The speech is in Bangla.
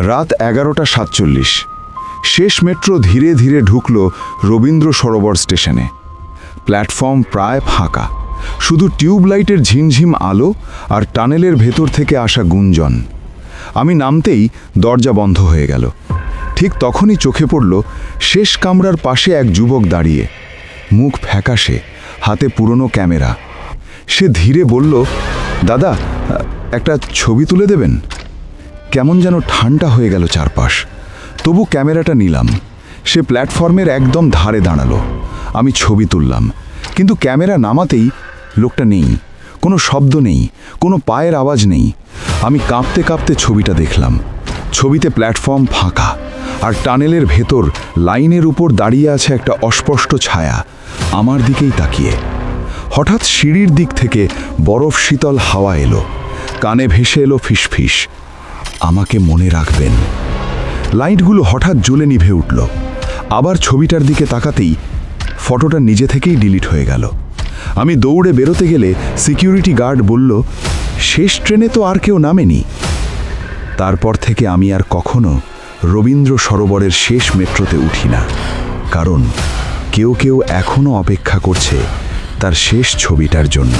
রাত 11:47। শেষ মেট্রো ধীরে ধীরে ঢুকল রবীন্দ্র সরোবর স্টেশনে। প্ল্যাটফর্ম প্রায় ফাঁকা, শুধু টিউবলাইটের ঝিমঝিম আলো আর টানেলের ভেতর থেকে আসা গুঞ্জন। আমি নামতেই দরজা বন্ধ হয়ে গেল। ঠিক তখনই চোখে পড়ল শেষ কামরার পাশে এক যুবক দাঁড়িয়ে, মুখ ফ্যাকাশে, হাতে পুরনো ক্যামেরা। সে ধীরে বলল, দাদা, একটা ছবি তুলে দেবেন? কেমন যেন ঠান্ডা হয়ে গেল চারপাশ। তবু ক্যামেরাটা নিলাম। সে প্ল্যাটফর্মের একদম ধারে দাঁড়ালো। আমি ছবি তুললাম, কিন্তু ক্যামেরা নামাতেই লোকটা নেই। কোনো শব্দ নেই, কোনো পায়ের আওয়াজ নেই। আমি কাঁপতে কাঁপতে ছবিটা দেখলাম। ছবিতে প্ল্যাটফর্ম ফাঁকা, আর টানেলের ভেতর লাইনের উপর দাঁড়িয়ে আছে একটা অস্পষ্ট ছায়া, আমার দিকেই তাকিয়ে। হঠাৎ সিঁড়ির দিক থেকে বরফ শীতল হাওয়া এলো, কানে ভেসে এলো ফিসফিস, আমাকে মনে রাখবেন। লাইটগুলো হঠাৎ জ্বলে নিভে উঠল। আবার ছবিটার দিকে তাকাতেই ফটোটা নিজে থেকেই ডিলিট হয়ে গেল। আমি দৌড়ে বেরোতে গেলে সিকিউরিটি গার্ড বলল, শেষ ট্রেনে তো আর কেউ নামেনি। তারপর থেকে আমি আর কখনো রবীন্দ্র সরোবরের শেষ মেট্রোতে উঠি না, কারণ কেউ কেউ এখনো অপেক্ষা করছে তার শেষ ছবিটার জন্য।